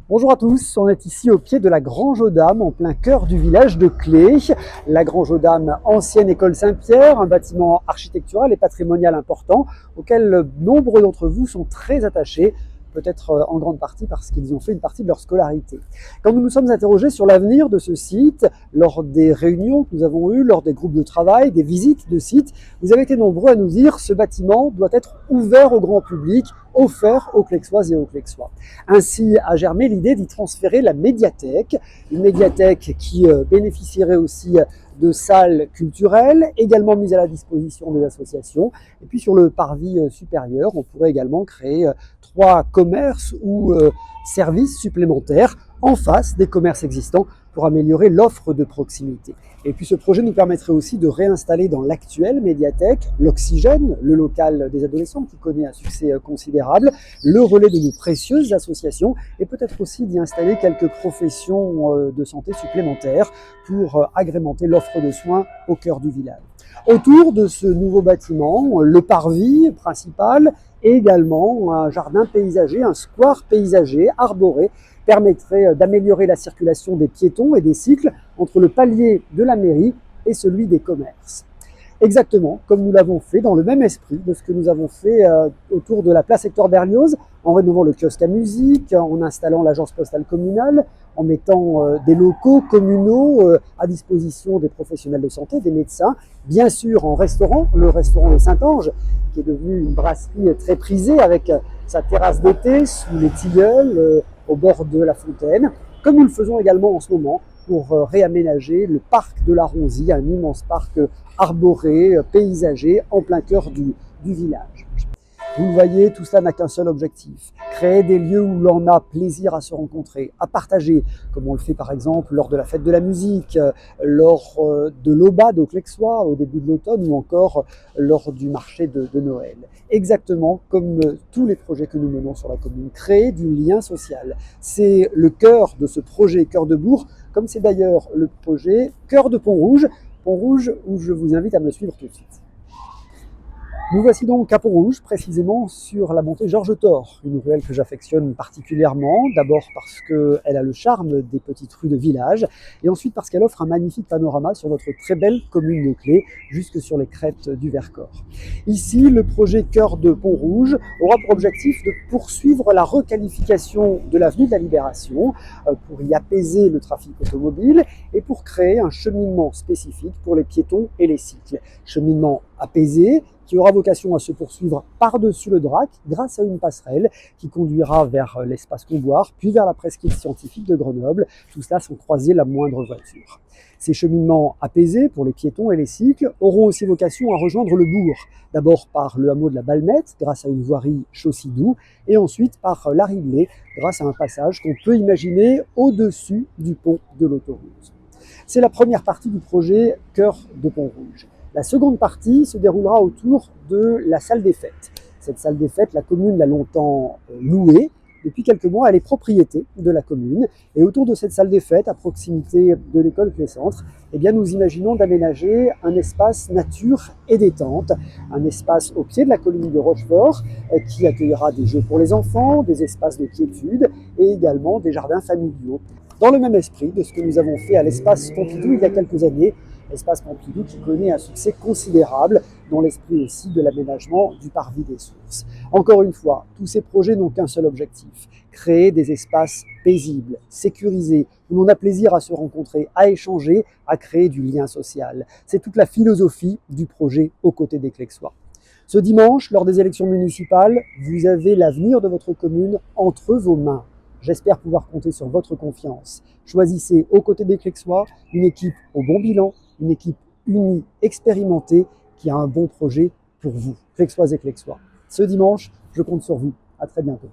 Bonjour à tous, on est ici au pied de la Grange aux Dames, en plein cœur du village de Clé. La Grange aux Dames, ancienne école Saint-Pierre, un bâtiment architectural et patrimonial important auquel nombre d'entre vous sont très attachés, peut-être en grande partie parce qu'ils ont fait une partie de leur scolarité. Quand nous nous sommes interrogés sur l'avenir de ce site, lors des réunions que nous avons eues, lors des groupes de travail, des visites de sites, vous avez été nombreux à nous dire que ce bâtiment doit être ouvert au grand public, offert aux Clexoises et aux Clexois. Ainsi a germé l'idée d'y transférer la médiathèque, une médiathèque qui bénéficierait aussi de salles culturelles, également mises à la disposition des associations. Et puis sur le parvis supérieur, on pourrait également créer 3 commerces ou services supplémentaires en face des commerces existants pour améliorer l'offre de proximité. Et puis ce projet nous permettrait aussi de réinstaller dans l'actuelle médiathèque l'Oxygène, le local des adolescents qui connaît un succès considérable, le relais de nos précieuses associations et peut-être aussi d'y installer quelques professions de santé supplémentaires pour agrémenter l'offre de soins au cœur du village. Autour de ce nouveau bâtiment, le parvis principal et également un jardin paysager, un square paysager arboré permettrait d'améliorer la circulation des piétons et des cycles entre le palier de la mairie et celui des commerces. Exactement comme nous l'avons fait dans le même esprit de ce que nous avons fait autour de la place Hector Berlioz, en rénovant le kiosque à musique, en installant l'agence postale communale, en mettant des locaux communaux à disposition des professionnels de santé, des médecins, bien sûr en restaurant, le restaurant de Saint-Ange, qui est devenu une brasserie très prisée avec sa terrasse d'été sous les tilleuls, au bord de la fontaine, comme nous le faisons également en ce moment pour réaménager le parc de la Ronzie, un immense parc arboré, paysager, en plein cœur du village. Vous le voyez, tout cela n'a qu'un seul objectif, créer des lieux où l'on a plaisir à se rencontrer, à partager, comme on le fait par exemple lors de la fête de la musique, lors de l'Aubade au Clexois au début de l'automne ou encore lors du marché de Noël. Exactement comme tous les projets que nous menons sur la commune, créer du lien social. C'est le cœur de ce projet Cœur de Bourg, comme c'est d'ailleurs le projet Cœur de Pont-Rouge où je vous invite à me suivre tout de suite. Nous voici donc à Pont-Rouge, précisément sur la montée Georges Thor, une ruelle que j'affectionne particulièrement, d'abord parce qu'elle a le charme des petites rues de village, et ensuite parce qu'elle offre un magnifique panorama sur notre très belle commune de Clé, jusque sur les crêtes du Vercors. Ici, le projet Cœur de Pont-Rouge aura pour objectif de poursuivre la requalification de l'avenue de la Libération, pour y apaiser le trafic automobile et pour créer un cheminement spécifique pour les piétons et les cycles. Cheminement apaisé, qui aura vocation à se poursuivre par-dessus le Drac grâce à une passerelle qui conduira vers l'espace Comboire, puis vers la presqu'île scientifique de Grenoble, tout cela sans croiser la moindre voiture. Ces cheminements apaisés pour les piétons et les cycles auront aussi vocation à rejoindre le bourg, d'abord par le hameau de la Balmette grâce à une voirie Chaussy-Doux et ensuite par la Riblée grâce à un passage qu'on peut imaginer au-dessus du pont de l'autoroute. C'est la première partie du projet Cœur de Pont-Rouge. La seconde partie se déroulera autour de la salle des fêtes. Cette salle des fêtes, la commune l'a longtemps louée. Depuis quelques mois, elle est propriété de la commune. Et autour de cette salle des fêtes, à proximité de l'école Clé-Centre, nous imaginons d'aménager un espace nature et détente, un espace au pied de la colline de Rochefort qui accueillera des jeux pour les enfants, des espaces de quiétude et également des jardins familiaux. Dans le même esprit de ce que nous avons fait à l'espace Pompidou il y a quelques années, l'espace Pompidou qui connaît un succès considérable dans l'esprit aussi de l'aménagement du parvis des sources. Encore une fois, tous ces projets n'ont qu'un seul objectif, créer des espaces paisibles, sécurisés, où l'on a plaisir à se rencontrer, à échanger, à créer du lien social. C'est toute la philosophie du projet aux côtés des Clexois. Ce dimanche, lors des élections municipales, vous avez l'avenir de votre commune entre vos mains. J'espère pouvoir compter sur votre confiance. Choisissez aux côtés des Clexois une équipe au bon bilan, une équipe unie, expérimentée, qui a un bon projet pour vous, Clexoises et Clexois. Ce dimanche, je compte sur vous. À très bientôt.